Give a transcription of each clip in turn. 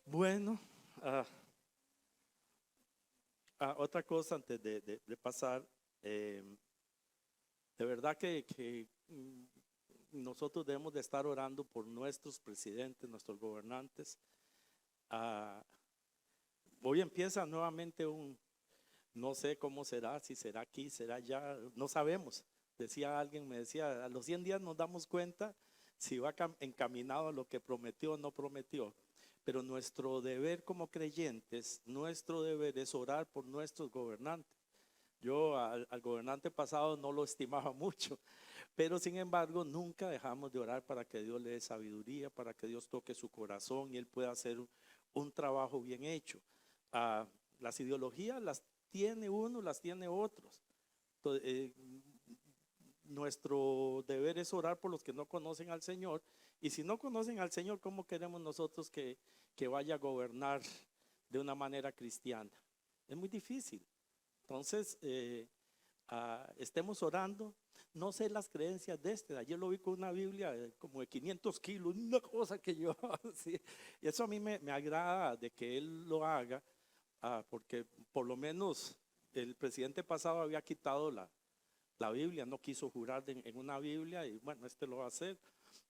Bueno, ah, otra cosa antes de pasar, de verdad que nosotros debemos de estar orando por nuestros presidentes, nuestros gobernantes. Ah, Hoy empieza nuevamente no sé cómo será, si será aquí, será allá, no sabemos. Decía alguien, me decía, a los 100 días nos damos cuenta si va encaminado a lo que prometió o no prometió. Pero nuestro deber como creyentes, nuestro deber es orar por nuestros gobernantes. Yo al gobernante pasado no lo estimaba mucho, pero sin embargo nunca dejamos de orar para que Dios le dé sabiduría, para que Dios toque su corazón y él pueda hacer un trabajo bien hecho. Ah, las ideologías las tiene uno, las tiene otros. Entonces, nuestro deber es orar por los que no conocen al Señor. Y si no conocen al Señor, ¿cómo queremos nosotros que vaya a gobernar de una manera cristiana? Es muy difícil. Entonces, estemos orando. No sé las creencias de este. Ayer lo vi con una Biblia como de 500 kilos, una cosa que yo así. Y eso a mí me agrada de que él lo haga, porque por lo menos el presidente pasado había quitado la Biblia, no quiso jurar en una Biblia y bueno, este lo va a hacer.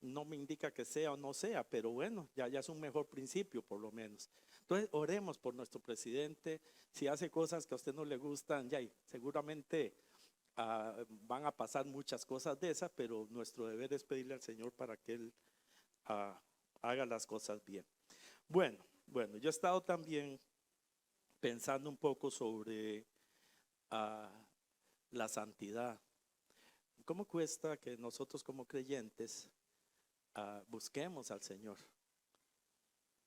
No me indica que sea o no sea, pero bueno, ya es un mejor principio por lo menos. Entonces, oremos por nuestro presidente. Si hace cosas que a usted no le gustan, ya seguramente van a pasar muchas cosas de esas, pero nuestro deber es pedirle al Señor para que Él ah, haga las cosas bien. Bueno, yo he estado también pensando un poco sobre ah, la santidad. ¿Cómo cuesta que nosotros como creyentes busquemos al Señor?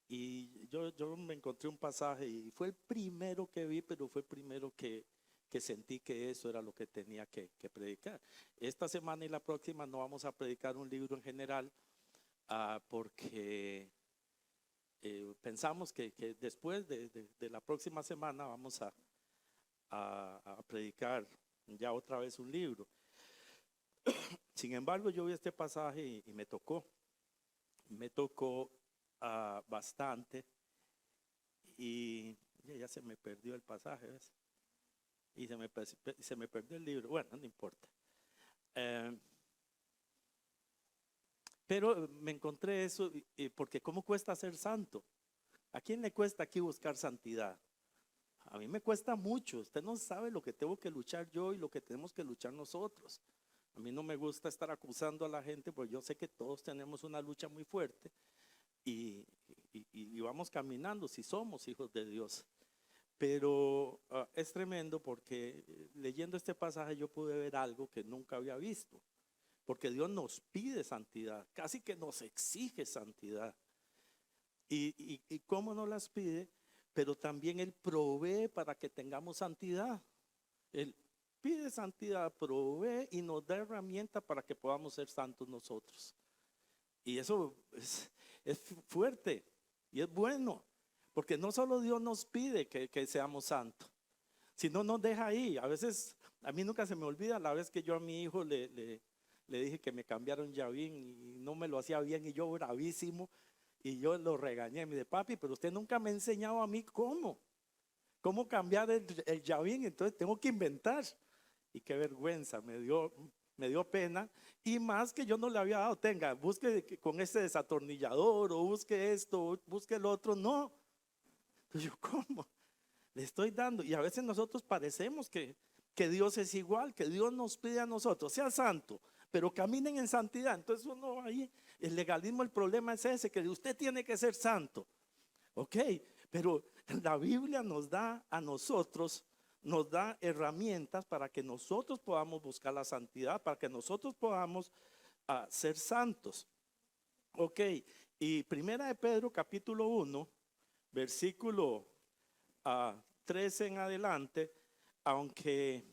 Y yo me encontré un pasaje y fue el primero que vi, pero fue el primero que sentí que eso era lo que tenía que predicar. Esta semana y la próxima no vamos a predicar un libro en general, porque pensamos que después de la próxima semana vamos a predicar ya otra vez un libro. Sin embargo, yo vi este pasaje y me tocó bastante y ya se me perdió el pasaje, ¿ves? Y se me perdió el libro. Bueno, no importa. Eh, pero me encontré eso porque ¿cómo cuesta ser santo? ¿A quién le cuesta aquí buscar santidad? A mí me cuesta mucho. Usted no sabe lo que tengo que luchar yo y lo que tenemos que luchar nosotros. A mí no me gusta estar acusando a la gente, porque yo sé que todos tenemos una lucha muy fuerte y, y vamos caminando si somos hijos de Dios. Pero es tremendo porque leyendo este pasaje yo pude ver algo que nunca había visto. Porque Dios nos pide santidad, casi que nos exige santidad. Y cómo nos las pide, pero también Él provee para que tengamos santidad. Él pide santidad, provee y nos da herramientas para que podamos ser santos nosotros. Y eso es fuerte y es bueno, porque no solo Dios nos pide que seamos santos, sino nos deja ahí. A veces, a mí nunca se me olvida la vez que yo a mi hijo le dije que me cambiaron llavín y no me lo hacía bien y yo bravísimo y yo lo regañé. Me dice, papi, pero usted nunca me ha enseñado a mí cómo cambiar el llavín, entonces tengo que inventar. Y qué vergüenza, me dio pena. Y más que yo no le había dado, tenga, busque con este desatornillador o busque esto, o busque el otro. No. Entonces yo, ¿cómo? Le estoy dando. Y a veces nosotros parecemos que Dios es igual, que Dios nos pide a nosotros, sea santo, pero caminen en santidad. Entonces uno ahí, el legalismo, el problema es ese, que usted tiene que ser santo. Ok, pero la Biblia nos da a nosotros, nos da herramientas para que nosotros podamos buscar la santidad, para que nosotros podamos ser santos. Ok, y primera de Pedro capítulo 1, versículo 13 en adelante, aunque,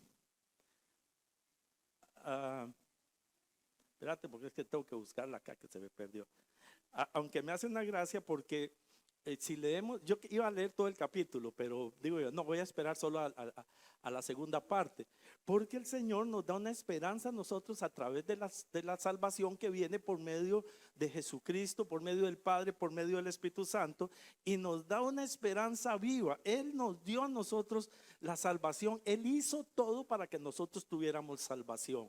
ah, espérate porque es que tengo que buscarla acá que se me perdió. Aunque me hace una gracia porque si leemos, yo iba a leer todo el capítulo, pero digo yo, no voy a esperar solo a la segunda parte, porque el Señor nos da una esperanza a nosotros a través de la salvación que viene por medio de Jesucristo, por medio del Padre, por medio del Espíritu Santo, y nos da una esperanza viva. Él nos dio a nosotros la salvación, Él hizo todo para que nosotros tuviéramos salvación.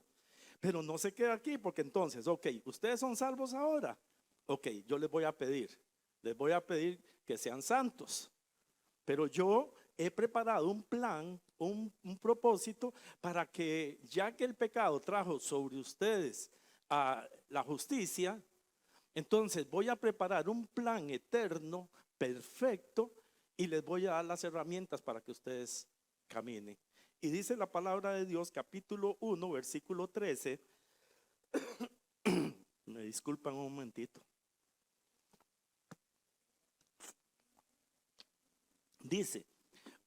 Pero no se queda aquí, porque entonces, ok, ustedes son salvos ahora. Ok, yo les voy a pedir que sean santos. Pero yo he preparado un plan, un propósito para que, ya que el pecado trajo sobre ustedes la justicia, entonces voy a preparar un plan eterno, perfecto, y les voy a dar las herramientas para que ustedes caminen. Y dice la palabra de Dios, capítulo 1, versículo 13. Me disculpan un momentito. Dice,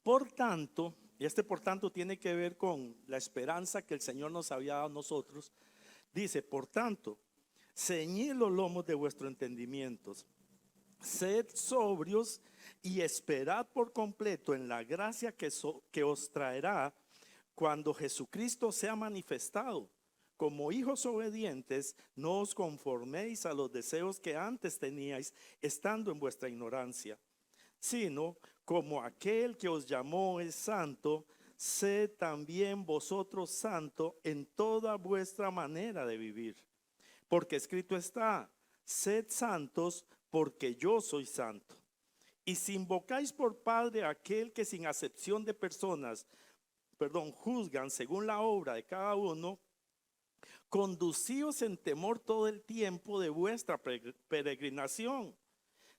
por tanto, y este por tanto tiene que ver con la esperanza que el Señor nos había dado a nosotros. Dice, por tanto, ceñid los lomos de vuestros entendimientos, sed sobrios y esperad por completo en la gracia que os traerá cuando Jesucristo sea manifestado. Como hijos obedientes, no os conforméis a los deseos que antes teníais, estando en vuestra ignorancia, sino como aquel que os llamó es santo, sed también vosotros santos en toda vuestra manera de vivir. Porque escrito está, sed santos porque yo soy santo. Y si invocáis por Padre a aquel que sin acepción de personas, juzgan según la obra de cada uno, conducíos en temor todo el tiempo de vuestra peregrinación,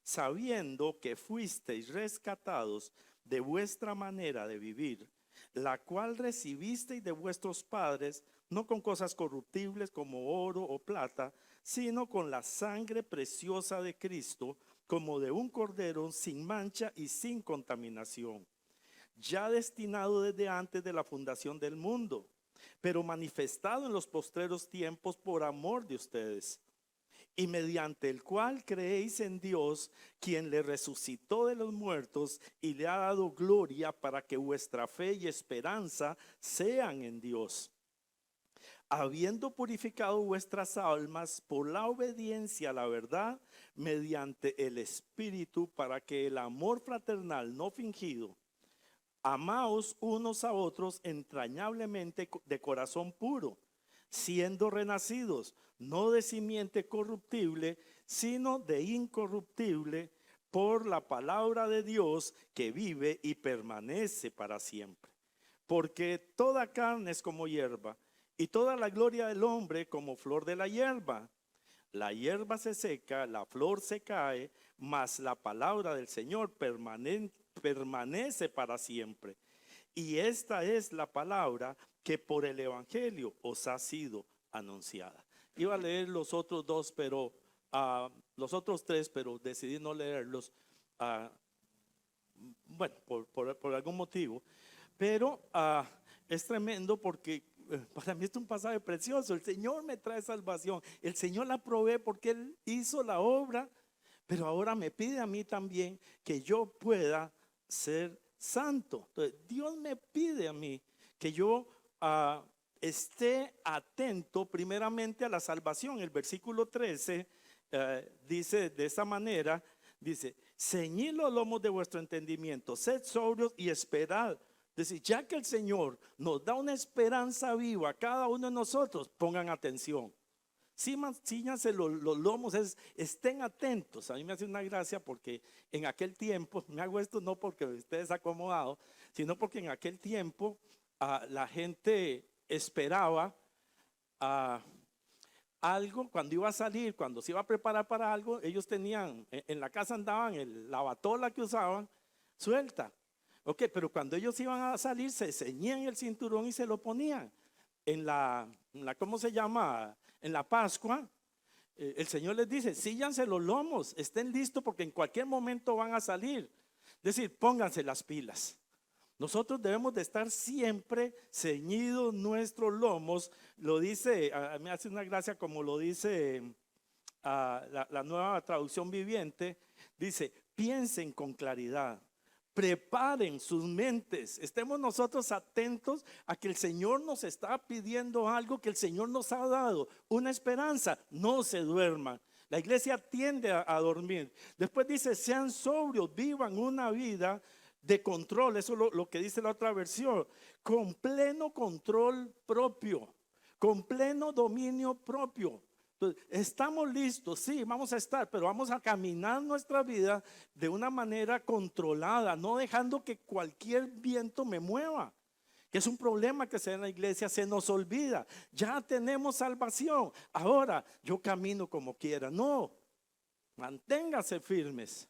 sabiendo que fuisteis rescatados de vuestra manera de vivir, la cual recibisteis de vuestros padres, no con cosas corruptibles como oro o plata, sino con la sangre preciosa de Cristo, como de un cordero sin mancha y sin contaminación, ya destinado desde antes de la fundación del mundo, pero manifestado en los postreros tiempos por amor de ustedes, y mediante el cual creéis en Dios, quien le resucitó de los muertos y le ha dado gloria, para que vuestra fe y esperanza sean en Dios, habiendo purificado vuestras almas por la obediencia a la verdad, mediante el Espíritu, para que el amor fraternal no fingido, amaos unos a otros entrañablemente de corazón puro, siendo renacidos, no de simiente corruptible, sino de incorruptible, por la palabra de Dios que vive y permanece para siempre. Porque toda carne es como hierba, y toda la gloria del hombre como flor de la hierba. La hierba se seca, la flor se cae, mas la palabra del Señor permanece para siempre. Y esta es la palabra que por el Evangelio os ha sido anunciada. Iba a leer los otros dos, pero los otros tres, pero decidí no leerlos, bueno, por algún motivo. Pero es tremendo porque para mí es un pasaje precioso. El Señor me trae salvación, el Señor la provee porque Él hizo la obra, pero ahora me pide a mí también que yo pueda ser santo. Entonces, Dios me pide a mí que yo esté atento primeramente a la salvación. El versículo 13 dice de esa manera, dice, ceñid los lomos de vuestro entendimiento, sed sobrios y esperad. Es decir, ya que el Señor nos da una esperanza viva a cada uno de nosotros, pongan atención. Cíñanse los lomos, estén atentos. A mí me hace una gracia porque en aquel tiempo, me hago esto no porque estés acomodado, sino porque en aquel tiempo la gente esperaba algo cuando iba a salir, cuando se iba a preparar para algo. Ellos tenían, en la casa andaban la batola que usaban suelta. Ok, pero cuando ellos iban a salir, se ceñían el cinturón y se lo ponían. ¿Cómo se llama? En la Pascua, el Señor les dice, cíllanse los lomos, estén listos porque en cualquier momento van a salir. Es decir, pónganse las pilas. Nosotros debemos de estar siempre ceñidos nuestros lomos. Lo dice, me hace una gracia como lo dice la nueva traducción viviente. Dice, piensen con claridad, Preparen sus mentes, estemos nosotros atentos a que el Señor nos está pidiendo algo, que el Señor nos ha dado, una esperanza. No se duerman. La iglesia tiende a dormir. Después dice, sean sobrios, vivan una vida de control. Eso es lo que dice la otra versión. Con pleno control propio, con pleno dominio propio. Entonces, estamos listos, sí, vamos a estar, pero vamos a caminar nuestra vida de una manera controlada, no dejando que cualquier viento me mueva, que es un problema que se da en la iglesia, se nos olvida. Ya tenemos salvación, ahora yo camino como quiera. No, manténganse firmes,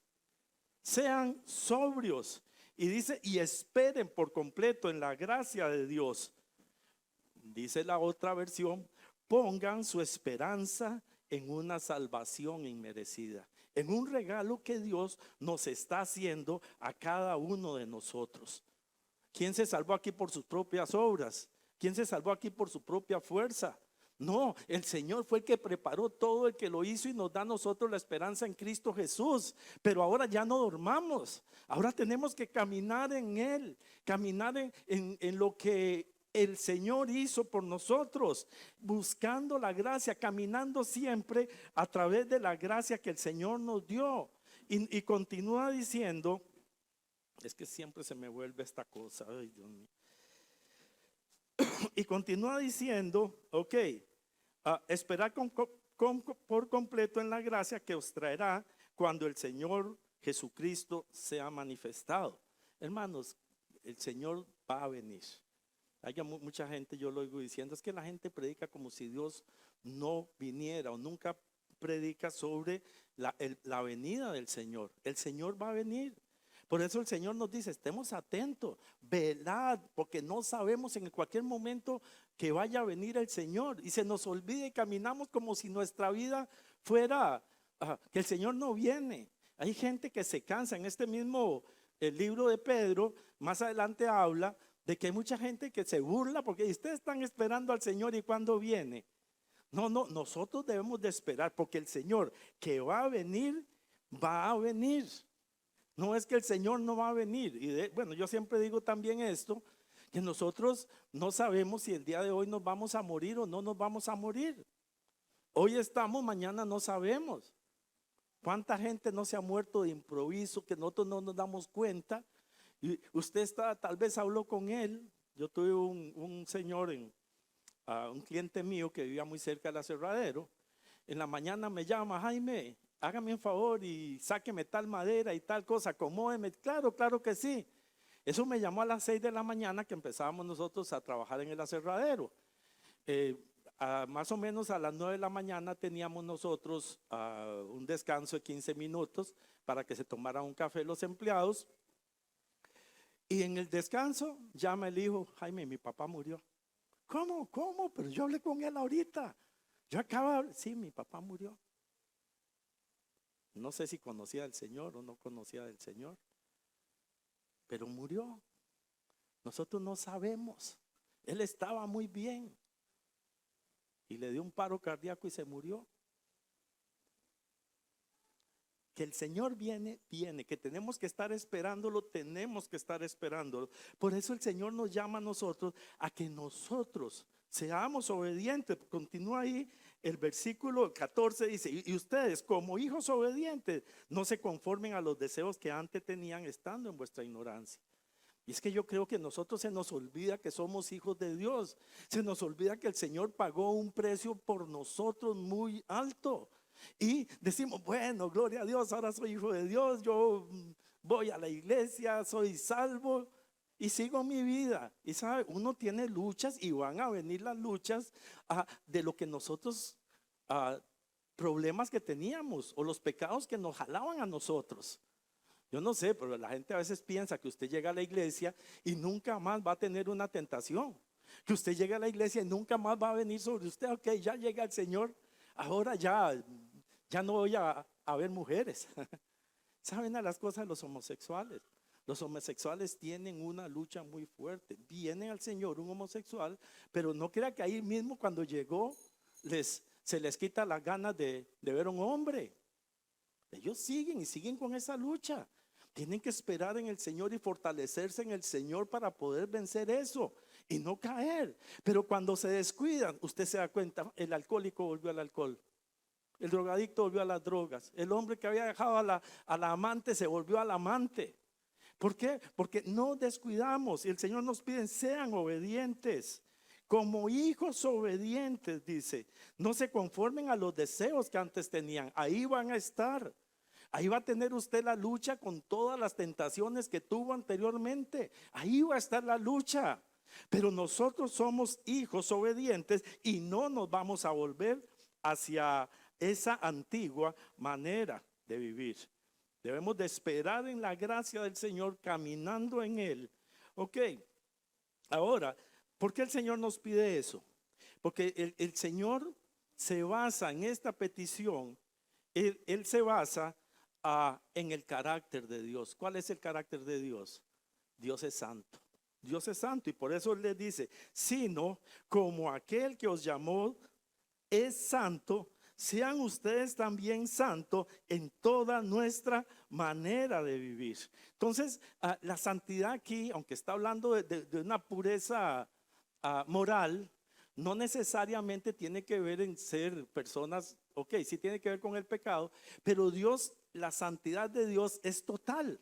sean sobrios. Y dice, y esperen por completo en la gracia de Dios. Dice la otra versión, pongan su esperanza en una salvación inmerecida, en un regalo que Dios nos está haciendo a cada uno de nosotros. ¿Quién se salvó aquí por sus propias obras? ¿Quién se salvó aquí por su propia fuerza? No, el Señor fue el que preparó todo, el que lo hizo y nos da a nosotros la esperanza en Cristo Jesús. Pero ahora ya no dormamos, ahora tenemos que caminar en Él, caminar en lo que el Señor hizo por nosotros, buscando la gracia, caminando siempre a través de la gracia que el Señor nos dio. Y continúa diciendo, es que siempre se me vuelve esta cosa, ay Dios mío. Y continúa diciendo, ok, esperad por completo en la gracia que os traerá cuando el Señor Jesucristo sea manifestado. Hermanos, el Señor va a venir. Hay mucha gente, yo lo oigo diciendo, es que la gente predica como si Dios no viniera o nunca predica sobre la venida del Señor. El Señor va a venir. Por eso el Señor nos dice, estemos atentos, velad, porque no sabemos en cualquier momento que vaya a venir el Señor. Y se nos olvida y caminamos como si nuestra vida fuera, que el Señor no viene. Hay gente que se cansa. En este mismo el libro de Pedro, más adelante habla de que hay mucha gente que se burla porque ustedes están esperando al Señor y cuando viene. No, nosotros debemos de esperar porque el Señor que va a venir, va a venir. No es que el Señor no va a venir. Y bueno, yo siempre digo también esto, que nosotros no sabemos si el día de hoy nos vamos a morir o no nos vamos a morir. Hoy estamos, mañana no sabemos. ¿Cuánta gente no se ha muerto de improviso que nosotros no nos damos cuenta? Y usted tal vez habló con él. Yo tuve un señor, un cliente mío que vivía muy cerca del aserradero. En la mañana me llama, Jaime, hágame un favor y sáqueme tal madera y tal cosa, acomódeme. Claro que sí. Eso me llamó a las 6 de la mañana que empezábamos nosotros a trabajar en el aserradero. Más o menos a las 9 de la mañana teníamos nosotros un descanso de 15 minutos para que se tomaran un café los empleados. Y en el descanso llama el hijo, Jaime, mi papá murió. ¿Cómo? Pero yo hablé con él ahorita. Yo acabo de sí, mi papá murió. No sé si conocía al Señor o no conocía del Señor, pero murió. Nosotros no sabemos. Él estaba muy bien y le dio un paro cardíaco y se murió. Que el Señor viene, que tenemos que estar esperándolo, tenemos que estar esperándolo. Por eso el Señor nos llama a nosotros a que nosotros seamos obedientes. Continúa ahí el versículo 14, dice, y ustedes como hijos obedientes no se conformen a los deseos que antes tenían estando en vuestra ignorancia. Y es que yo creo que nosotros se nos olvida que somos hijos de Dios. Se nos olvida que el Señor pagó un precio por nosotros muy alto. Y decimos, bueno, gloria a Dios, ahora soy hijo de Dios, yo voy a la iglesia, soy salvo y sigo mi vida. Y sabe, uno tiene luchas y van a venir las luchas de lo que nosotros, problemas que teníamos o los pecados que nos jalaban a nosotros. Yo no sé, pero la gente a veces piensa que usted llega a la iglesia y nunca más va a tener una tentación. Que usted llega a la iglesia y nunca más va a venir sobre usted. Ok, ya llega el Señor, ahora ya no voy a ver mujeres. ¿Saben a las cosas de los homosexuales? Los homosexuales tienen una lucha muy fuerte. Viene al Señor un homosexual, pero no crea que ahí mismo cuando llegó se les quita las ganas de ver un hombre. Ellos siguen con esa lucha. Tienen que esperar en el Señor y fortalecerse en el Señor para poder vencer eso y no caer. Pero cuando se descuidan, usted se da cuenta, el alcohólico volvió al alcohol. El drogadicto volvió a las drogas. El hombre que había dejado a la amante se volvió al amante. ¿Por qué? Porque no descuidamos y el Señor nos pide, sean obedientes. Como hijos obedientes, dice, no se conformen a los deseos que antes tenían. Ahí van a estar. Ahí va a tener usted la lucha con todas las tentaciones que tuvo anteriormente. Ahí va a estar la lucha. Pero nosotros somos hijos obedientes y no nos vamos a volver hacia esa antigua manera de vivir. Debemos de esperar en la gracia del Señor, caminando en Él. Ok, ahora, ¿por qué el Señor nos pide eso? Porque el Señor se basa en esta petición, Él se basa en el carácter de Dios. ¿Cuál es el carácter de Dios? Dios es santo. Dios es santo y por eso Él les dice, sino como aquel que os llamó es santo, sean ustedes también santos en toda nuestra manera de vivir. Entonces, la santidad aquí, aunque está hablando de una pureza moral, no necesariamente tiene que ver en ser personas, ok, sí tiene que ver con el pecado, pero Dios, la santidad de Dios es total.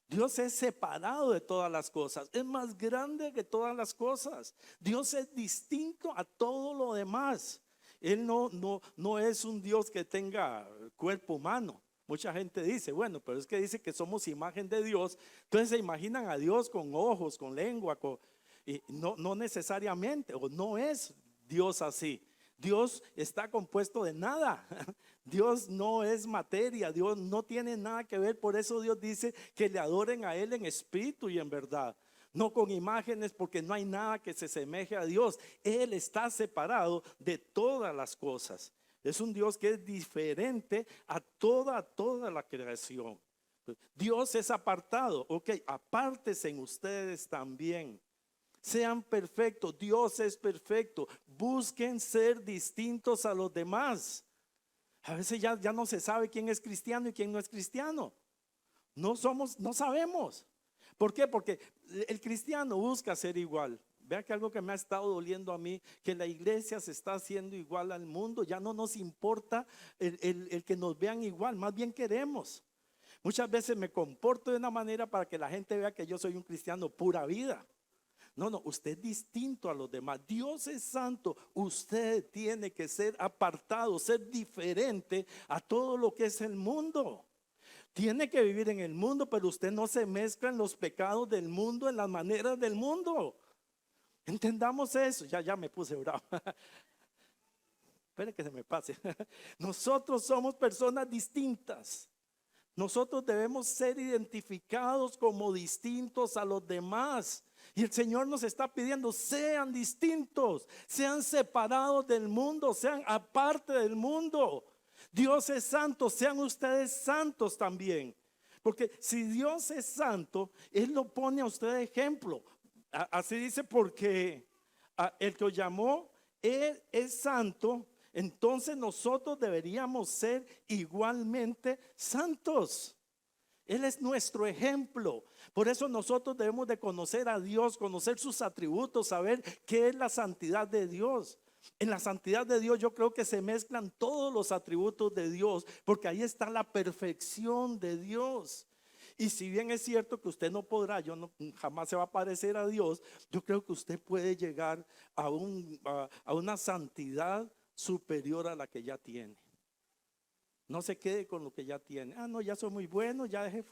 Dios es separado de todas las cosas, es más grande que todas las cosas. Dios es distinto a todo lo demás. Él no es un Dios que tenga cuerpo humano. Mucha gente dice, bueno, pero es que dice que somos imagen de Dios. Entonces se imaginan a Dios con ojos, con lengua, y no necesariamente, o no es Dios así. Dios está compuesto de nada. Dios no es materia, Dios no tiene nada que ver. Por eso Dios dice que le adoren a Él en espíritu y en verdad, no con imágenes, porque no hay nada que se semeje a Dios. Él está separado de todas las cosas. Es un Dios que es diferente a toda la creación. Dios es apartado. Ok, apártense en ustedes también. Sean perfectos. Dios es perfecto. Busquen ser distintos a los demás. A veces ya no se sabe quién es cristiano y quién no es cristiano. No sabemos. ¿Por qué? Porque el cristiano busca ser igual. Vea que algo que me ha estado doliendo a mí, que la iglesia se está haciendo igual al mundo. Ya no nos importa el que nos vean igual, más bien queremos. Muchas veces me comporto de una manera para que la gente vea que yo soy un cristiano pura vida. No, usted es distinto a los demás. Dios es santo. Usted tiene que ser apartado, ser diferente a todo lo que es el mundo. Tiene que vivir en el mundo, pero usted no se mezcla en los pecados del mundo, en las maneras del mundo. Entendamos eso. Ya me puse bravo. Espere que se me pase. Nosotros somos personas distintas. Nosotros debemos ser identificados como distintos a los demás. Y el Señor nos está pidiendo, sean distintos, sean separados del mundo, sean aparte del mundo. Dios es santo, sean ustedes santos también. Porque si Dios es santo, Él lo pone a usted de ejemplo. Así dice, porque el que os llamó, Él es santo. Entonces nosotros deberíamos ser igualmente santos. Él es nuestro ejemplo. Por eso nosotros debemos de conocer a Dios, conocer sus atributos, saber qué es la santidad de Dios. En la santidad de Dios yo creo que se mezclan todos los atributos de Dios, porque ahí está la perfección de Dios. Y si bien es cierto que usted no podrá, jamás se va a parecer a Dios, yo creo que usted puede llegar a una santidad superior a la que ya tiene. No se quede con lo que ya tiene. No, ya soy muy bueno, ya dejé.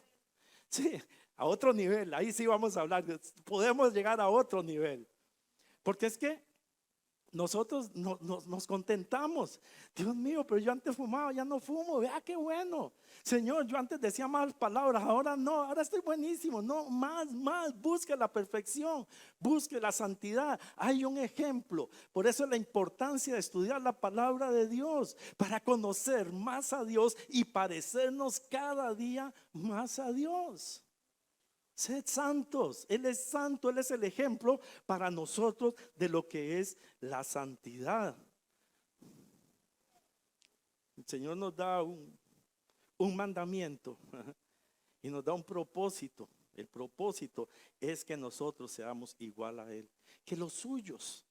Sí, a otro nivel, ahí sí vamos a hablar. Podemos llegar a otro nivel. Porque es que nosotros nos contentamos. Dios mío, pero yo antes fumaba, ya no fumo. Vea qué bueno. Señor, yo antes decía malas palabras, ahora no, ahora estoy buenísimo. No, más, busque la perfección, busque la santidad. Hay un ejemplo. Por eso la importancia de estudiar la palabra de Dios, para conocer más a Dios y parecernos cada día más a Dios. Sed santos, Él es santo, Él es el ejemplo para nosotros de lo que es la santidad. El Señor nos da un mandamiento y nos da un propósito. El propósito es que nosotros seamos igual a Él, que los suyos,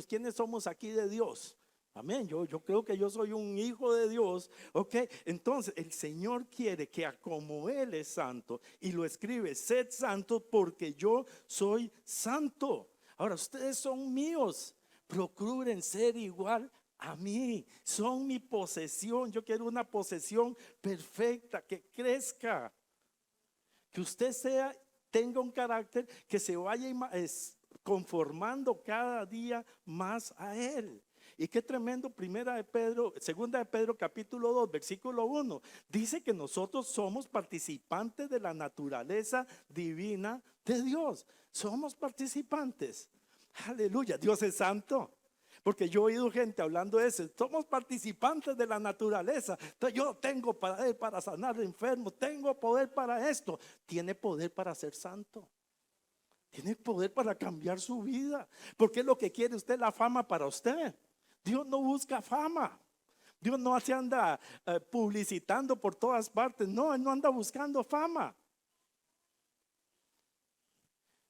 ¿quiénes somos aquí de Dios? Amén, yo creo que yo soy un hijo de Dios, ok. Entonces el Señor quiere que como Él es santo, y lo escribe: sed santos porque yo soy santo. Ahora ustedes son míos, procuren ser igual a mí, son mi posesión. Yo quiero una posesión perfecta, que crezca, que usted tenga un carácter que se vaya conformando cada día más a Él. Y qué tremendo, segunda de Pedro capítulo 2 versículo 1, dice que nosotros somos participantes de la naturaleza divina de Dios. Somos participantes. Aleluya, Dios es santo. Porque yo he oído gente hablando de eso. Somos participantes de la naturaleza. Entonces yo tengo poder para sanar enfermos, tengo poder para esto. Tiene poder para ser santo. Tiene poder para cambiar su vida. Porque es lo que quiere usted, la fama para usted. Dios no busca fama. Dios no se anda publicitando por todas partes. No, Él no anda buscando fama.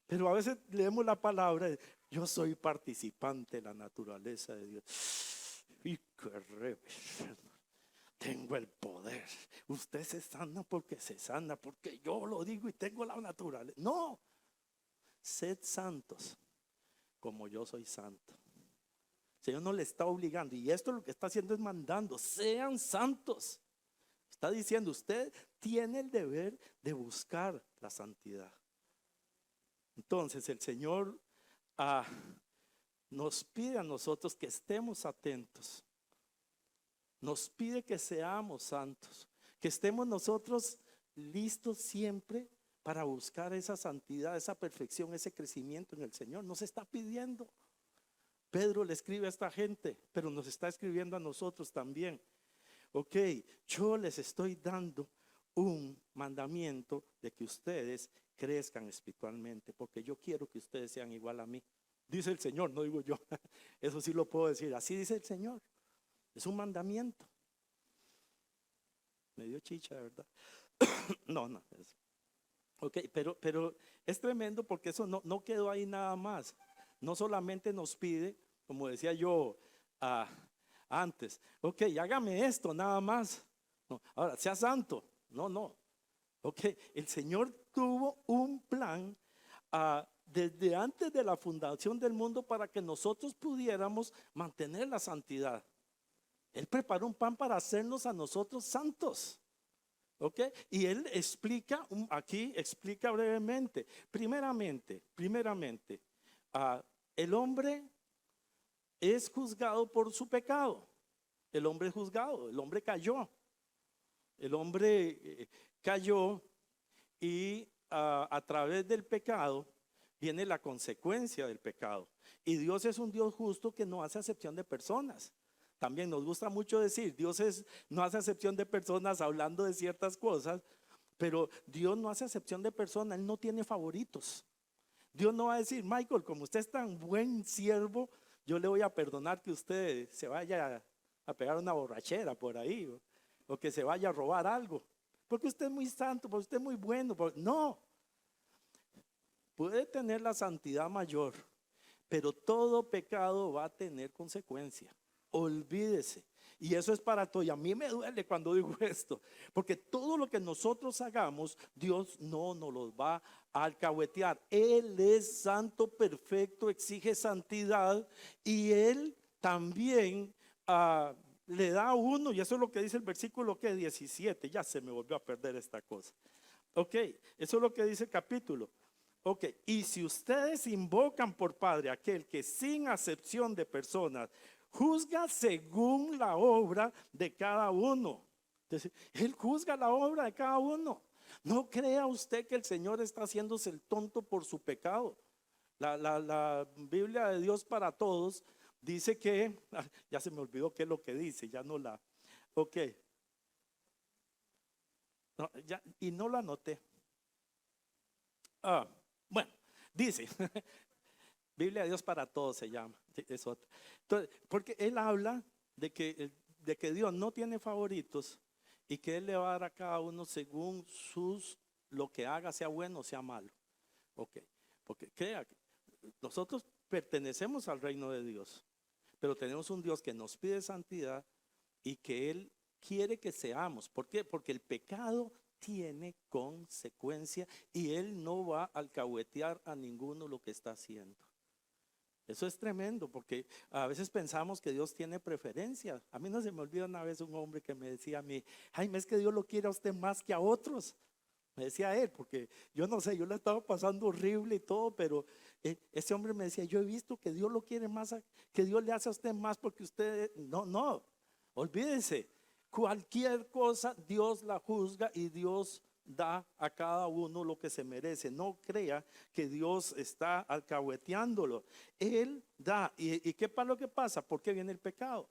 Pero a veces leemos la palabra: yo soy participante de la naturaleza de Dios. Y tengo el poder. Usted se sana porque se sana, porque yo lo digo y tengo la naturaleza. No, sed santos como yo soy santo. El Señor no le está obligando, y esto lo que está haciendo es mandando: sean santos. Está diciendo: usted tiene el deber de buscar la santidad. Entonces el Señor nos pide a nosotros que estemos atentos. Nos pide que seamos santos, que estemos nosotros listos siempre para buscar esa santidad, esa perfección, ese crecimiento en el Señor. Nos está pidiendo. Pedro le escribe a esta gente, pero nos está escribiendo a nosotros también. Ok, yo les estoy dando un mandamiento de que ustedes crezcan espiritualmente, porque yo quiero que ustedes sean igual a mí. Dice el Señor, no digo yo. Eso sí lo puedo decir. Así dice el Señor. Es un mandamiento. Me dio chicha, ¿verdad? No. Ok, pero es tremendo, porque eso no quedó ahí nada más. No solamente nos pide, como decía yo antes, ok, hágame esto nada más. No, ahora, sea santo. No. Ok, el Señor tuvo un plan desde antes de la fundación del mundo para que nosotros pudiéramos mantener la santidad. Él preparó un plan para hacernos a nosotros santos. ¿Ok? Y Él explica, aquí explica brevemente. Primeramente, el hombre es juzgado por su pecado. El hombre es juzgado, el hombre cayó. El hombre cayó, y a través del pecado viene la consecuencia del pecado. Y Dios es un Dios justo que no hace acepción de personas. También nos gusta mucho decir: Dios no hace acepción de personas, hablando de ciertas cosas. Pero Dios no hace acepción de personas. Él no tiene favoritos. Dios no va a decir: Michael, como usted es tan buen siervo, yo le voy a perdonar que usted se vaya a pegar una borrachera por ahí, o que se vaya a robar algo, porque usted es muy santo, porque usted es muy bueno. No, puede tener la santidad mayor, pero todo pecado va a tener consecuencia. Olvídese. Y eso es para todo. Y a mí me duele cuando digo esto, porque todo lo que nosotros hagamos, Dios no nos los va a alcahuetear. Él es santo, perfecto, exige santidad, y Él también le da a uno, y eso es lo que dice el versículo 17. Ya se me volvió a perder esta cosa. Ok, eso es lo que dice el capítulo. Ok, y si ustedes invocan por Padre aquel que sin acepción de personas juzga según la obra de cada uno. Entonces, Él juzga la obra de cada uno. No crea usted que el Señor está haciéndose el tonto por su pecado. La Biblia de Dios para Todos dice que, ya se me olvidó qué es lo que dice, ya no la, ok. No, ya, y no lo anoté. Bueno, dice, Biblia de Dios para Todos se llama, es otra. Entonces, porque Él habla de que Dios no tiene favoritos, y que Él le va a dar a cada uno según lo que haga, sea bueno o sea malo. Ok, porque crea, nosotros pertenecemos al reino de Dios, pero tenemos un Dios que nos pide santidad y que Él quiere que seamos. ¿Por qué? Porque el pecado tiene consecuencia y Él no va a alcahuetear a ninguno lo que está haciendo. Eso es tremendo, porque a veces pensamos que Dios tiene preferencia. A mí no se me olvida una vez un hombre que me decía a mí: Jaime, es que Dios lo quiere a usted más que a otros. Me decía él, porque yo no sé, yo le estaba pasando horrible y todo, pero ese hombre me decía: yo he visto que Dios lo quiere más, que Dios le hace a usted más porque usted, no, olvídese, cualquier cosa Dios la juzga y Dios da a cada uno lo que se merece. No crea que Dios está alcahueteándolo. Él da. ¿Y qué pasa? Lo que pasa? ¿Por qué viene el pecado?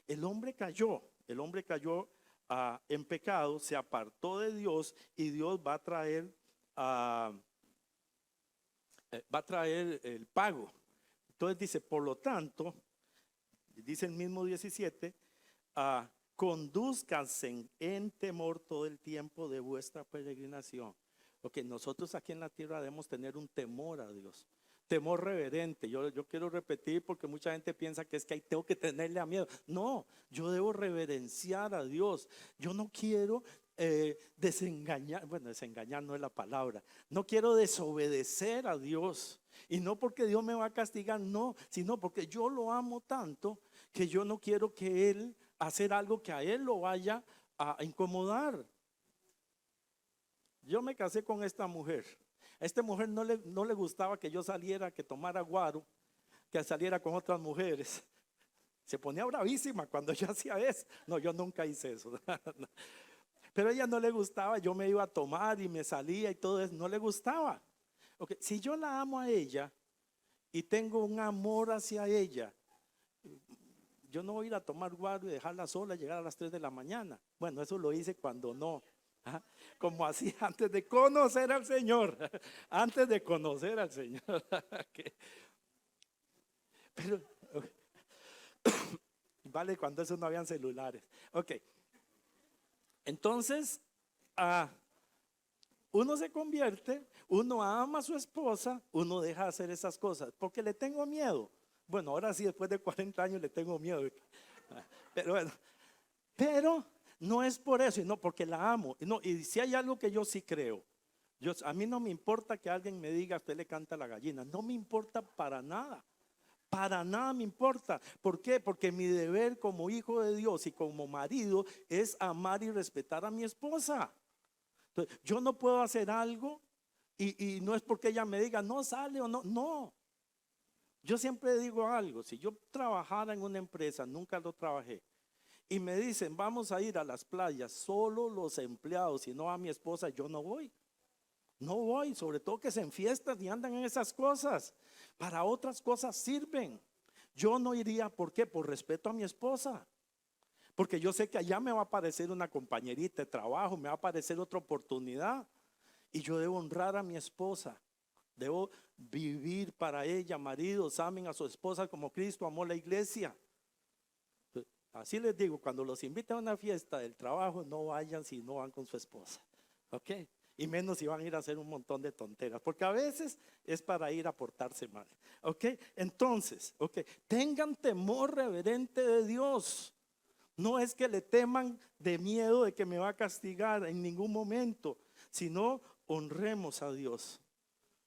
El hombre cayó en pecado, se apartó de Dios y Dios va a traer el pago. Entonces dice, por lo tanto, dice el mismo 17, conduzcanse en temor todo el tiempo de vuestra peregrinación. Porque nosotros aquí en la tierra debemos tener un temor a Dios. Temor reverente. Yo quiero repetir, porque mucha gente piensa que es que ahí tengo que tenerle a miedo. No, yo debo reverenciar a Dios. Yo no quiero desengañar, bueno, desengañar no es la palabra. No quiero desobedecer a Dios. Y no porque Dios me va a castigar, no, sino porque yo lo amo tanto que yo no quiero que Él hacer algo que a Él lo vaya a incomodar. Yo me casé con esta mujer. A esta mujer no le gustaba que yo saliera, que tomara guaro, que saliera con otras mujeres. Se ponía bravísima cuando yo hacía eso. No, yo nunca hice eso. Pero a ella no le gustaba, yo me iba a tomar y me salía y todo eso. No le gustaba. Okay. Si yo la amo a ella y tengo un amor hacia ella, yo no voy a ir a tomar guaro y dejarla sola, llegar a las 3 de la mañana. Bueno, eso lo hice cuando no. Como así antes de conocer al Señor. Antes de conocer al Señor. Pero, vale, cuando eso no habían celulares. Ok. Entonces, uno se convierte, uno ama a su esposa, uno deja de hacer esas cosas. Porque le tengo miedo. Bueno, ahora sí, después de 40 años le tengo miedo. Pero bueno, pero no es por eso, sino porque la amo. No, y si hay algo que yo sí creo, a mí no me importa que alguien me diga: usted le canta a la gallina. No me importa para nada. Para nada me importa. ¿Por qué? Porque mi deber como hijo de Dios y como marido es amar y respetar a mi esposa. Entonces, yo no puedo hacer algo y no es porque ella me diga no sale o no. No. Yo siempre digo algo: si yo trabajara en una empresa, nunca lo trabajé, y me dicen vamos a ir a las playas, solo los empleados y no a mi esposa, yo no voy. No voy, sobre todo que se enfiestan y andan en esas cosas. Para otras cosas sirven. Yo no iría, ¿por qué? Por respeto a mi esposa. Porque yo sé que allá me va a aparecer una compañerita de trabajo, me va a aparecer otra oportunidad. Y yo debo honrar a mi esposa. Debo vivir para ella. Maridos, amen a su esposa como Cristo amó la iglesia. Así les digo, cuando los invitan a una fiesta del trabajo, no vayan si no van con su esposa. ¿Ok? Y menos si van a ir a hacer un montón de tonteras, porque a veces es para ir a portarse mal. ¿Ok? Entonces, tengan temor reverente de Dios. No es que le teman de miedo de que me va a castigar en ningún momento, sino honremos a Dios.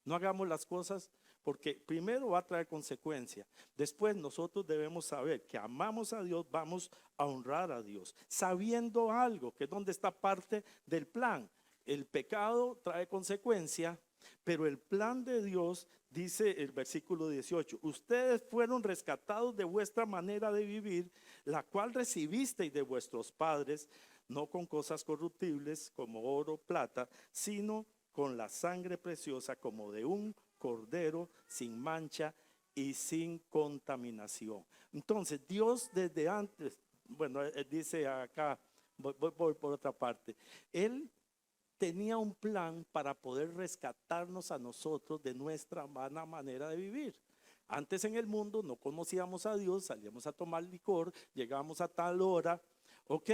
No hagamos las cosas porque primero va a traer consecuencia. Después nosotros debemos saber que amamos a Dios, vamos a honrar a Dios, sabiendo algo, que es donde está parte del plan. El pecado trae consecuencia, pero el plan de Dios, dice el versículo 18: ustedes fueron rescatados de vuestra manera de vivir, la cual recibisteis de vuestros padres, no con cosas corruptibles como oro, plata, sino con la sangre preciosa como de un cordero sin mancha y sin contaminación. Entonces Dios desde antes, bueno, dice acá, voy por otra parte, Él tenía un plan para poder rescatarnos a nosotros de nuestra vana manera de vivir. Antes en el mundo no conocíamos a Dios, salíamos a tomar licor, llegábamos a tal hora, ok.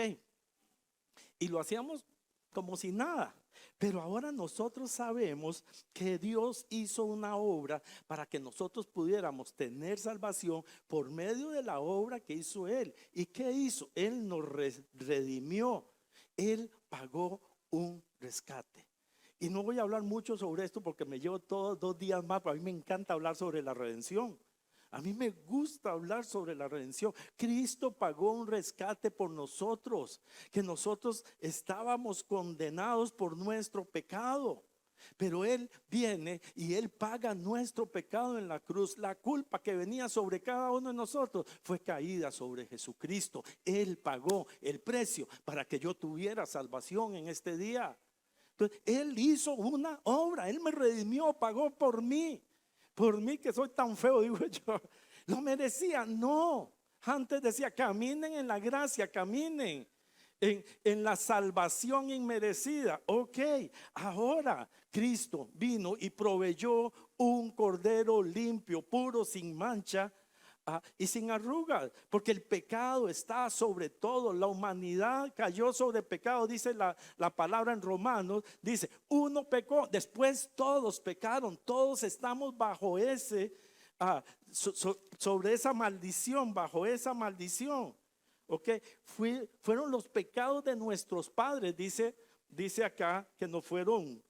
y lo hacíamos como si nada. Pero ahora nosotros sabemos que Dios hizo una obra para que nosotros pudiéramos tener salvación por medio de la obra que hizo Él. ¿Y qué hizo? Él nos redimió. Él pagó un rescate. Y no voy a hablar mucho sobre esto porque me llevo todos 2 días más, pero a mí me encanta hablar sobre la redención. A mí me gusta hablar sobre la redención. Cristo pagó un rescate por nosotros, que nosotros estábamos condenados por nuestro pecado. Pero Él viene y Él paga nuestro pecado en la cruz. La culpa que venía sobre cada uno de nosotros fue caída sobre Jesucristo. Él pagó el precio para que yo tuviera salvación en este día. Entonces, Él hizo una obra, Él me redimió, pagó por mí. Por mí que soy tan feo, digo yo, ¿lo merecía? No. Antes decía, caminen en la gracia, caminen en la salvación inmerecida. Ok, ahora Cristo vino y proveyó un cordero limpio, puro, sin mancha, y sin arrugas, porque el pecado está sobre todo. La humanidad cayó sobre pecado, dice la palabra en Romanos. Dice, uno pecó, después todos pecaron, todos estamos bajo ese sobre esa maldición, bajo esa maldición. Ok, fueron los pecados de nuestros padres, dice acá, que nos fueron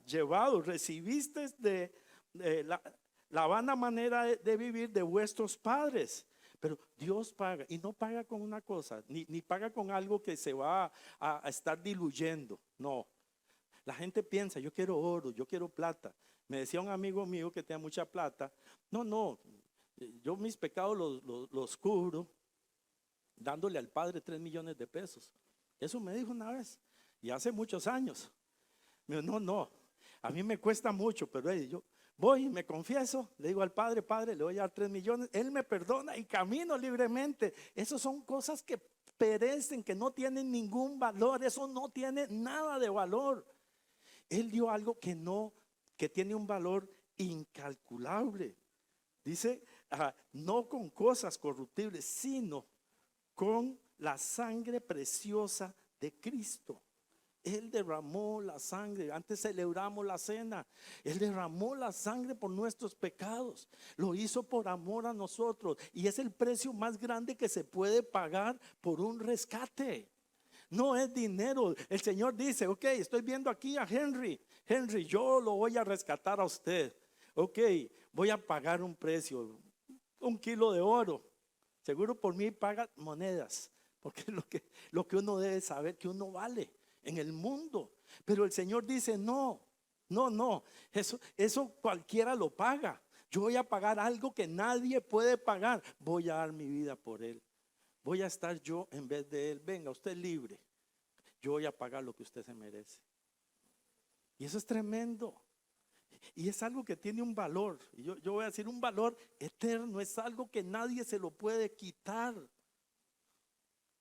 llevados. Recibiste de la vana manera de vivir de vuestros padres. Pero Dios paga, y no paga con una cosa, ni paga con algo que se va a estar diluyendo. No, la gente piensa, yo quiero oro, yo quiero plata. Me decía un amigo mío que tenía mucha plata, no, yo mis pecados los cubro dándole al Padre 3 millones de pesos. Eso me dijo una vez, y hace muchos años. Me dijo, no, a mí me cuesta mucho, pero yo voy y me confieso, le digo al Padre, le voy a dar 3 millones, Él me perdona y camino libremente. Esas son cosas que perecen, que no tienen ningún valor. Eso no tiene nada de valor. Él dio algo que tiene un valor incalculable. Dice, no con cosas corruptibles, sino con la sangre preciosa de Cristo. Él derramó la sangre. Antes celebramos la cena. Él derramó la sangre por nuestros pecados. Lo hizo por amor a nosotros. Y es el precio más grande que se puede pagar por un rescate. No es dinero. El Señor dice, ok, estoy viendo aquí a Henry, yo lo voy a rescatar a usted. Ok, voy a pagar un precio, 1 kilo de oro. Seguro por mí paga monedas, porque es lo que uno debe saber, que uno vale en el mundo. Pero el Señor dice, no, eso cualquiera lo paga. Yo voy a pagar algo que nadie puede pagar. Voy a dar mi vida por Él. Voy a estar yo en vez de Él. Venga, usted es libre. Yo voy a pagar lo que usted se merece. Y eso es tremendo. Y es algo que tiene un valor. Y yo voy a decir un valor eterno. Es algo que nadie se lo puede quitar.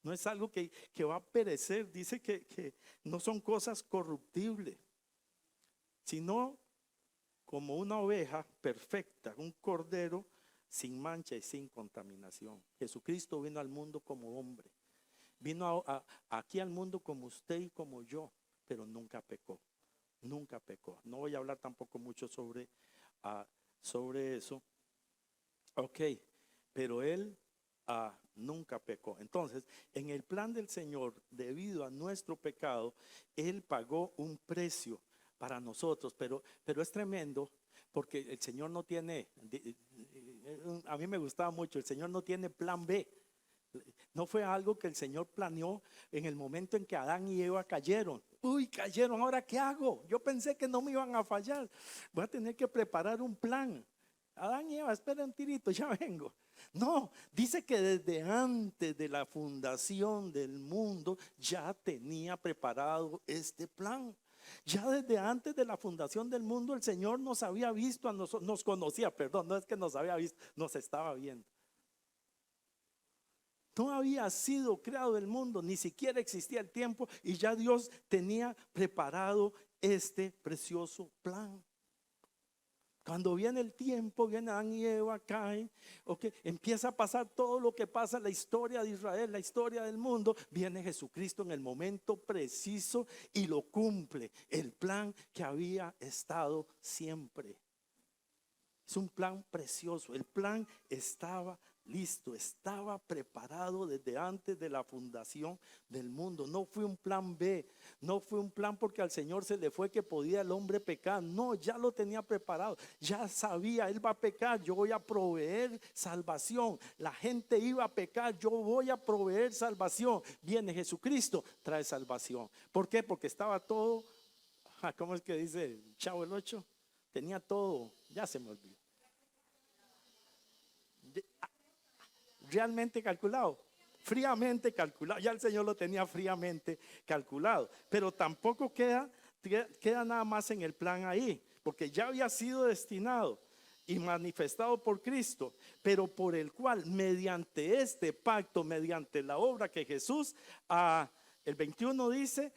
No es algo que va a perecer. Dice que no son cosas corruptibles, sino como una oveja perfecta, un cordero sin mancha y sin contaminación. Jesucristo vino al mundo como hombre. Vino aquí al mundo como usted y como yo, pero nunca pecó. Nunca pecó. No voy a hablar tampoco mucho sobre eso. Ok, pero Él nunca pecó. Entonces, en el plan del Señor, debido a nuestro pecado, Él pagó un precio para nosotros. Pero es tremendo, porque el Señor no tiene, a mí me gustaba mucho, el Señor no tiene plan B. No fue algo que el Señor planeó en el momento en que Adán y Eva cayeron. Uy, cayeron, ¿ahora qué hago? Yo pensé que no me iban a fallar. Voy a tener que preparar un plan. Adán y Eva, esperen un tirito, ya vengo. No, dice que desde antes de la fundación del mundo ya tenía preparado este plan. Ya desde antes de la fundación del mundo el Señor nos había visto, nos conocía, perdón, no es que nos había visto, nos estaba viendo. No había sido creado el mundo, ni siquiera existía el tiempo, y ya Dios tenía preparado este precioso plan. Cuando viene el tiempo, viene Adán y Eva, caen, okay, empieza a pasar todo lo que pasa, la historia de Israel, la historia del mundo, viene Jesucristo en el momento preciso y lo cumple, el plan que había estado siempre. Es un plan precioso, el plan estaba listo, estaba preparado desde antes de la fundación del mundo. No fue un plan B, no fue un plan porque al Señor se le fue que podía el hombre pecar. No, ya lo tenía preparado, ya sabía, Él va a pecar, yo voy a proveer salvación. La gente iba a pecar, yo voy a proveer salvación. Viene Jesucristo, trae salvación. ¿Por qué? Porque estaba todo, ¿cómo es que dice Chavo el 8? Tenía todo, ya se me olvidó. Realmente calculado, fríamente calculado. Ya el Señor lo tenía fríamente calculado, pero tampoco queda nada más en el plan ahí, porque ya había sido destinado y manifestado por Cristo, pero por el cual mediante este pacto, mediante la obra que Jesús, el 21 dice,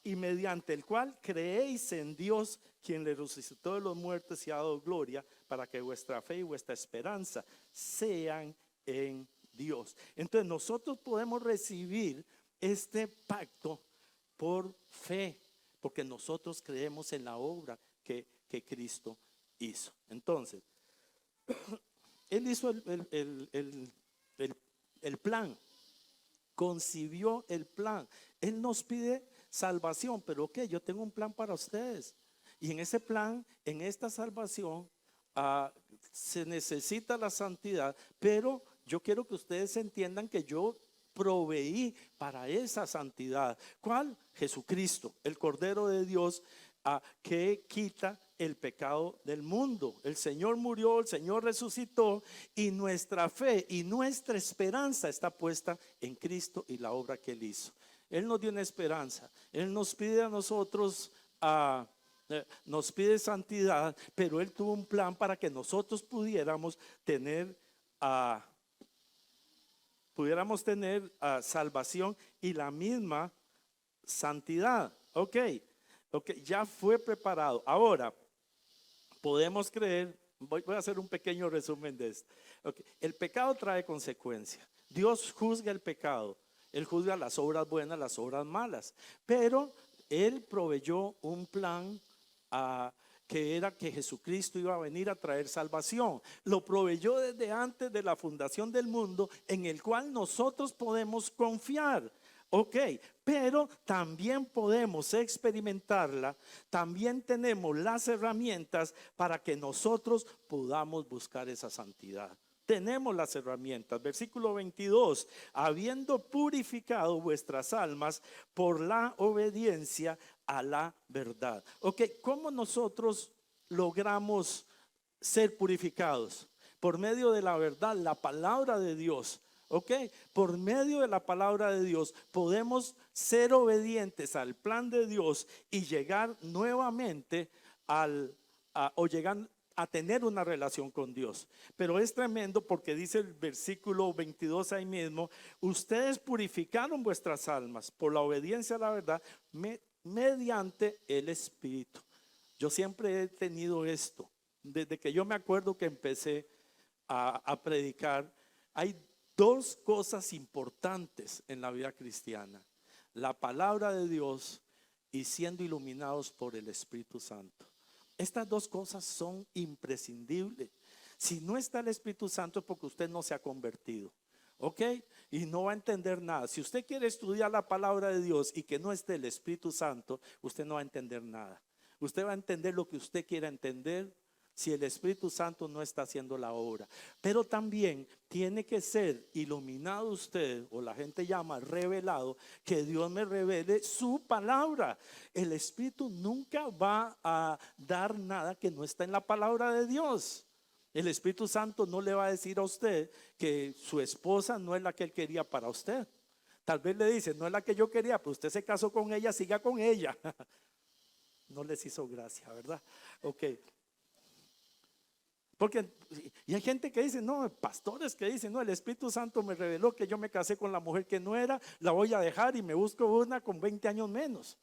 y mediante el cual creéis en Dios, quien le resucitó de los muertos y ha dado gloria, para que vuestra fe y vuestra esperanza sean en Dios. Entonces nosotros podemos recibir este pacto por fe, porque nosotros creemos en la obra que Cristo hizo. Entonces, Él hizo el plan, concibió el plan. Él nos pide salvación, pero ok, yo tengo un plan para ustedes. Y en ese plan, en esta salvación, se necesita la santidad, pero yo quiero que ustedes entiendan que yo proveí para esa santidad. ¿Cuál? Jesucristo, el Cordero de Dios, que quita el pecado del mundo. El Señor murió, el Señor resucitó, y nuestra fe y nuestra esperanza está puesta en Cristo y la obra que Él hizo. Él nos dio una esperanza. Él nos pide a nosotros nos pide santidad, pero Él tuvo un plan para que nosotros pudiéramos tener salvación y la misma santidad. Ok, ya fue preparado. Ahora podemos creer, voy a hacer un pequeño resumen de esto. Okay. El pecado trae consecuencias. Dios juzga el pecado. Él juzga las obras buenas, las obras malas, pero Él proveyó un plan que era que Jesucristo iba a venir a traer salvación. Lo proveyó desde antes de la fundación del mundo, en el cual nosotros podemos confiar. Ok, pero también podemos experimentarla, también tenemos las herramientas para que nosotros podamos buscar esa santidad. Tenemos las herramientas. Versículo 22, habiendo purificado vuestras almas por la obediencia a la verdad. Ok, ¿cómo nosotros logramos ser purificados? Por medio de la verdad, la palabra de Dios. Ok, por medio de la palabra de Dios podemos ser obedientes al plan de Dios y llegar nuevamente llegar a tener una relación con Dios. Pero es tremendo porque dice el versículo 22 ahí mismo: ustedes purificaron vuestras almas por la obediencia a la verdad mediante el Espíritu. Yo siempre he tenido esto, desde que yo me acuerdo que empecé a predicar. Hay dos cosas importantes en la vida cristiana: la palabra de Dios y siendo iluminados por el Espíritu Santo. Estas dos cosas son imprescindibles. Si no está el Espíritu Santo es porque usted no se ha convertido. ¿Ok? Y no va a entender nada. Si usted quiere estudiar la palabra de Dios y que no esté el Espíritu Santo, usted no va a entender nada. Usted va a entender lo que usted quiera entender si el Espíritu Santo no está haciendo la obra. Pero también tiene que ser iluminado usted, o la gente llama revelado, que Dios me revele su palabra. El Espíritu nunca va a dar nada que no está en la palabra de Dios. El Espíritu Santo no le va a decir a usted que su esposa no es la que Él quería para usted. Tal vez le dice: no es la que yo quería, pero usted se casó con ella, siga con ella. No les hizo gracia, ¿verdad? Ok. Porque, y hay gente que dice, no, pastores que dicen, no, el Espíritu Santo me reveló que yo me casé con la mujer que no era, la voy a dejar y me busco una con 20 años menos.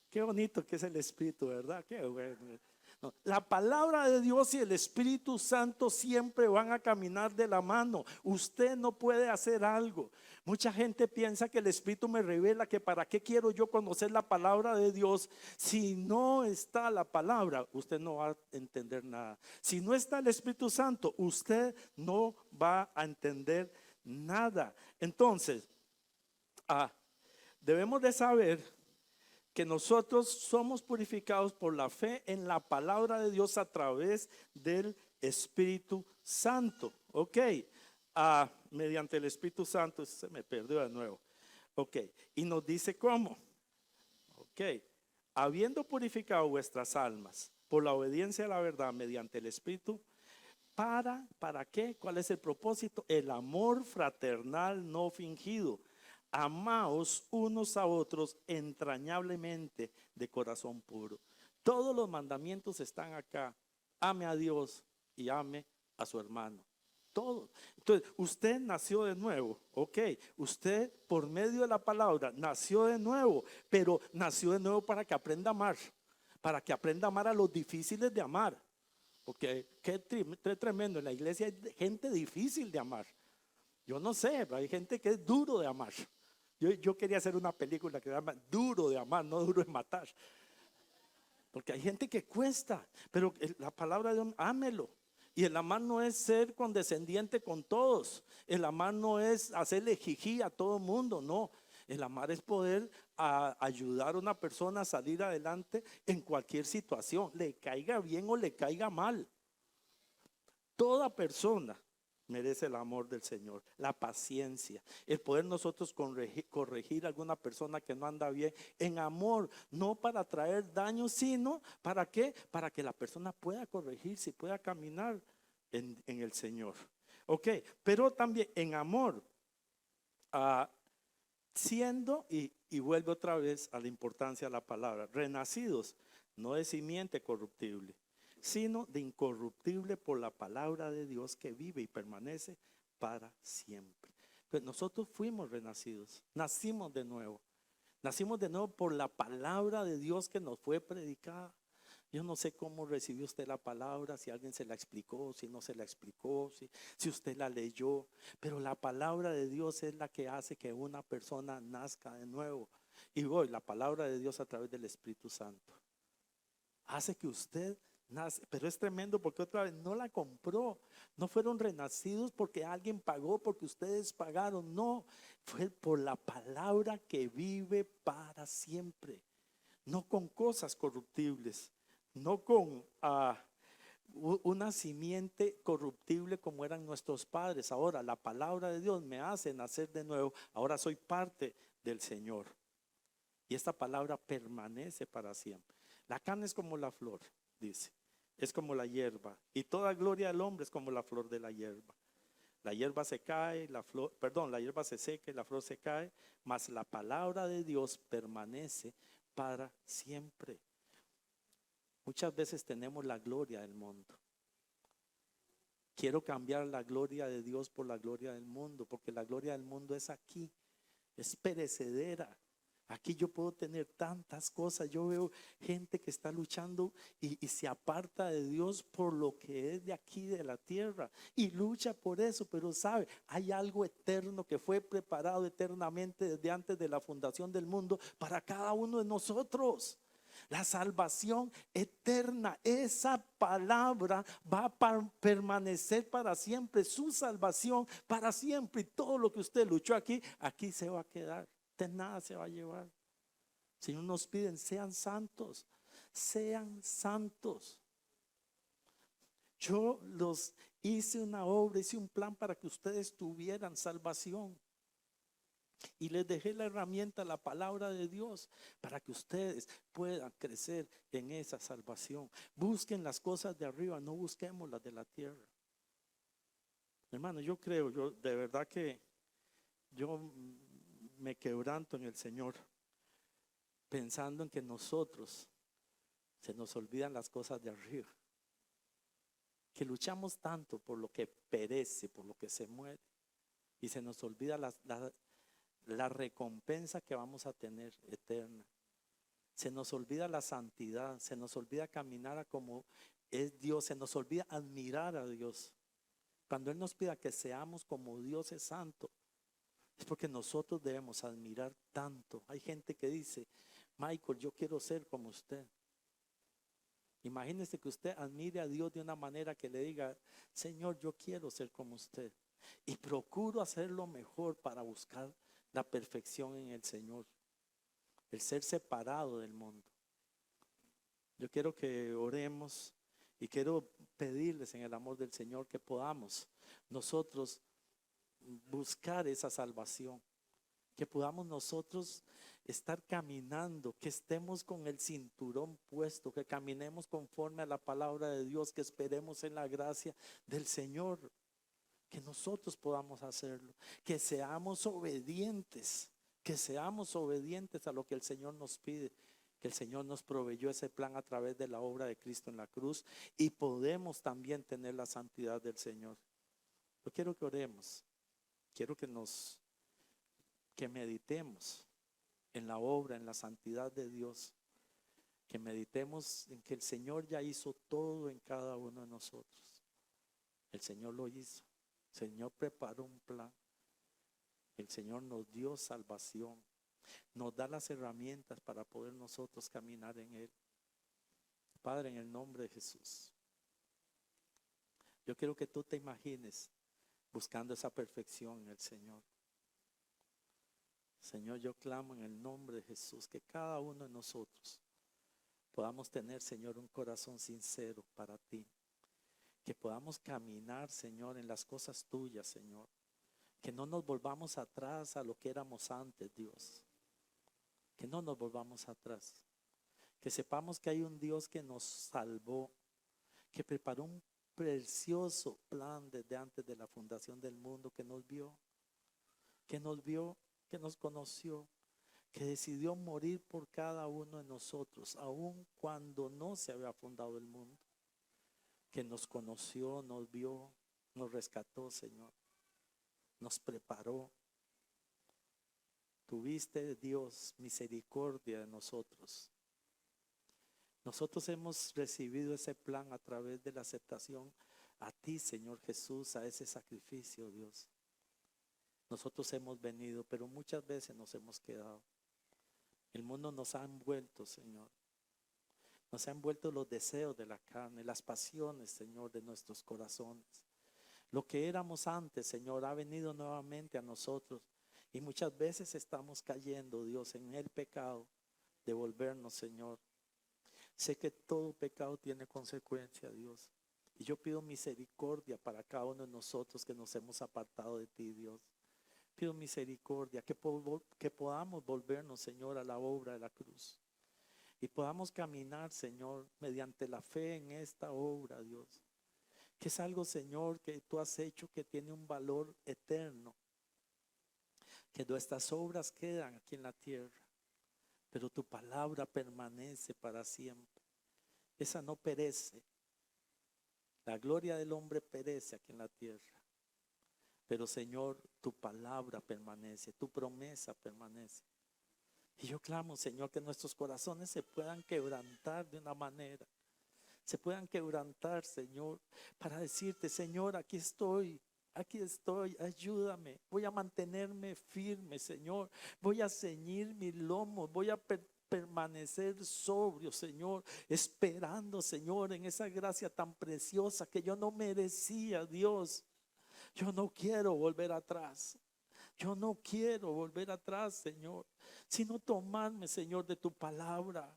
Ok, Qué bonito que es el Espíritu, ¿verdad? Qué bueno. No, la palabra de Dios y el Espíritu Santo siempre van a caminar de la mano. Usted no puede hacer algo. Mucha gente piensa que el Espíritu me revela que para qué quiero yo conocer la palabra de Dios. Si no está la palabra, usted no va a entender nada. Si no está el Espíritu Santo, usted no va a entender nada. Entonces, debemos de saber que nosotros somos purificados por la fe en la palabra de Dios a través del Espíritu Santo. Ok, mediante el Espíritu Santo, se me perdió de nuevo. Ok, y nos dice cómo. Ok, habiendo purificado vuestras almas por la obediencia a la verdad mediante el Espíritu, ¿para qué? ¿Cuál es el propósito? El amor fraternal no fingido. Amaos unos a otros entrañablemente de corazón puro. Todos los mandamientos están acá. Ame a Dios y ame a su hermano. Todo. Entonces, usted nació de nuevo, ok. Usted por medio de la palabra nació de nuevo, pero nació de nuevo para que aprenda a amar. Para que aprenda a amar a los difíciles de amar. Porque qué tremendo. En la iglesia hay gente difícil de amar. Yo no sé, pero hay gente que es duro de amar. Yo quería hacer una película que se llama Duro de amar, no duro de matar. Porque hay gente que cuesta, pero la palabra de Dios, ámelo. Y el amar no es ser condescendiente con todos. El amar no es hacerle jijí a todo mundo, no. El amar es poder ayudar a una persona a salir adelante en cualquier situación, le caiga bien o le caiga mal. Toda persona merece el amor del Señor, la paciencia, el poder nosotros corregir a alguna persona que no anda bien en amor, no para traer daño, sino ¿para qué? Para que la persona pueda corregirse y pueda caminar en el Señor. Ok, pero también en amor, siendo, y vuelvo otra vez a la importancia de la palabra, renacidos, no de simiente corruptible, sino de incorruptible por la palabra de Dios que vive y permanece para siempre. Pues nosotros fuimos renacidos, nacimos de nuevo por la palabra de Dios que nos fue predicada. Yo no sé cómo recibió usted la palabra, si alguien se la explicó, si no se la explicó, si usted la leyó, pero la palabra de Dios es la que hace que una persona nazca de nuevo. Y hoy la palabra de Dios a través del Espíritu Santo hace que usted nace, pero es tremendo porque otra vez no la compró, no fueron renacidos porque alguien pagó, porque ustedes pagaron, no, fue por la palabra que vive para siempre, no con cosas corruptibles, no con una simiente corruptible como eran nuestros padres. Ahora la palabra de Dios me hace nacer de nuevo, ahora soy parte del Señor y esta palabra permanece para siempre. La carne es como la flor, dice, es como la hierba, y toda gloria del hombre es como la flor de la hierba. La hierba se cae, la hierba se seca y la flor se cae, mas la palabra de Dios permanece para siempre. Muchas veces tenemos la gloria del mundo. Quiero cambiar la gloria de Dios por la gloria del mundo, porque la gloria del mundo es aquí, es perecedera. Aquí yo puedo tener tantas cosas. Yo veo gente que está luchando y se aparta de Dios por lo que es de aquí, de la tierra, y lucha por eso, pero sabe, hay algo eterno que fue preparado eternamente desde antes de la fundación del mundo para cada uno de nosotros. La salvación eterna, esa palabra va a permanecer para siempre, su salvación para siempre, y todo lo que usted luchó aquí, aquí se va a quedar. De nada se va a llevar. Señor nos piden, sean santos, sean santos. Yo los hice una obra, hice un plan para que ustedes tuvieran salvación. Y les dejé la herramienta, la palabra de Dios, para que ustedes puedan crecer en esa salvación. Busquen las cosas de arriba, no busquemos las de la tierra. Hermano, yo de verdad que yo me quebranto en el Señor, pensando en que nosotros se nos olvidan las cosas de arriba, que luchamos tanto por lo que perece, por lo que se muere, y se nos olvida la recompensa que vamos a tener eterna. Se nos olvida la santidad, se nos olvida caminar a como es Dios, se nos olvida admirar a Dios. Cuando Él nos pida que seamos como Dios es santo, es porque nosotros debemos admirar tanto. Hay gente que dice, Michael, yo quiero ser como usted. Imagínese que usted admire a Dios de una manera que le diga, Señor, yo quiero ser como usted. Y procuro hacer lo mejor para buscar la perfección en el Señor. El ser separado del mundo. Yo quiero que oremos y quiero pedirles en el amor del Señor que podamos nosotros buscar esa salvación. Que podamos nosotros estar caminando, que estemos con el cinturón puesto, que caminemos conforme a la palabra de Dios, que esperemos en la gracia del Señor, que nosotros podamos hacerlo, que seamos obedientes a lo que el Señor nos pide, que el Señor nos proveyó ese plan a través de la obra de Cristo en la cruz y podemos también tener la santidad del Señor. Yo quiero que oremos, quiero que meditemos en la obra, en la santidad de Dios, que meditemos en que el Señor ya hizo todo en cada uno de nosotros. El Señor lo hizo, el Señor preparó un plan, el Señor nos dio salvación, nos da las herramientas para poder nosotros caminar en Él. Padre, en el nombre de Jesús, yo quiero que tú te imagines buscando esa perfección en el Señor. Señor, yo clamo en el nombre de Jesús que cada uno de nosotros podamos tener, Señor, un corazón sincero para ti. Que podamos caminar, Señor, en las cosas tuyas, Señor. Que no nos volvamos atrás a lo que éramos antes, Dios. Que no nos volvamos atrás. Que sepamos que hay un Dios que nos salvó, que preparó un precioso plan desde antes de la fundación del mundo, que nos vio, que nos conoció, que decidió morir por cada uno de nosotros, aun cuando no se había fundado el mundo, que nos conoció, nos vio, nos rescató, Señor, nos preparó. Tuviste, Dios, misericordia de nosotros. Nosotros hemos recibido ese plan a través de la aceptación a ti, Señor Jesús, a ese sacrificio, Dios. Nosotros hemos venido, pero muchas veces nos hemos quedado. El mundo nos ha envuelto, Señor. Nos ha envuelto los deseos de la carne, las pasiones, Señor, de nuestros corazones. Lo que éramos antes, Señor, ha venido nuevamente a nosotros. Y muchas veces estamos cayendo, Dios, en el pecado de volvernos, Señor. Sé que todo pecado tiene consecuencia, Dios. Y yo pido misericordia para cada uno de nosotros que nos hemos apartado de ti, Dios. Pido misericordia, que podamos volvernos, Señor, a la obra de la cruz. Y podamos caminar, Señor, mediante la fe en esta obra, Dios. Que es algo, Señor, que tú has hecho que tiene un valor eterno. Que nuestras obras quedan aquí en la tierra, pero tu palabra permanece para siempre. Esa no perece. La gloria del hombre perece aquí en la tierra. Pero Señor, tu palabra permanece, tu promesa permanece. Y yo clamo, Señor, que nuestros corazones se puedan quebrantar de una manera. Se puedan quebrantar, Señor, para decirte, Señor, aquí estoy, ayúdame. Voy a mantenerme firme, Señor. Voy a ceñir mi lomo, voy a permanecer sobrio, Señor, esperando, Señor, en esa gracia tan preciosa que yo no merecía, Dios. Yo no quiero volver atrás. Yo no quiero volver atrás, Señor, sino tomarme, Señor, de tu palabra.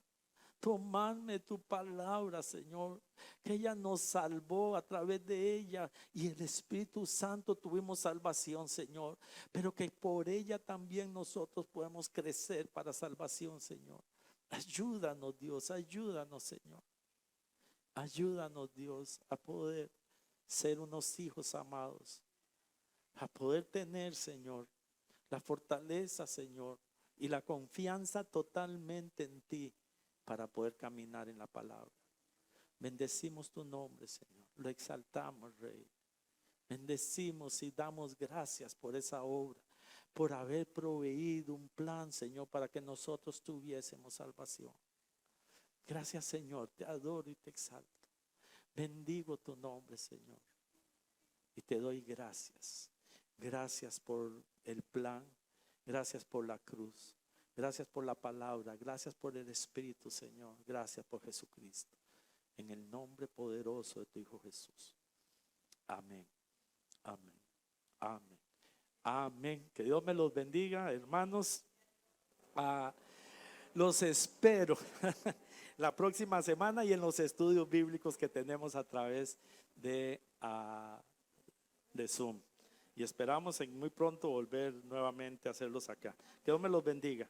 Tomarme tu palabra, Señor, que ella nos salvó a través de ella y el Espíritu Santo tuvimos salvación, Señor, pero que por ella también nosotros podemos crecer para salvación, Señor. Ayúdanos, Dios, ayúdanos, Señor. Ayúdanos, Dios, a poder ser unos hijos amados, a poder tener, Señor, la fortaleza, Señor, y la confianza totalmente en ti para poder caminar en la palabra. Bendecimos tu nombre, Señor, lo exaltamos, Rey. Bendecimos y damos gracias por esa obra, por haber proveído un plan, Señor, para que nosotros tuviésemos salvación. Gracias, Señor, te adoro y te exalto. Bendigo tu nombre, Señor, y te doy gracias. Gracias por el plan, gracias por la cruz, gracias por la palabra, gracias por el Espíritu, Señor, gracias por Jesucristo. En el nombre poderoso de tu Hijo Jesús. Amén, amén, amén, amén. Que Dios me los bendiga, hermanos. Los espero la próxima semana y en los estudios bíblicos que tenemos a través de Zoom. Y esperamos en muy pronto volver nuevamente a hacerlos acá. Que Dios me los bendiga.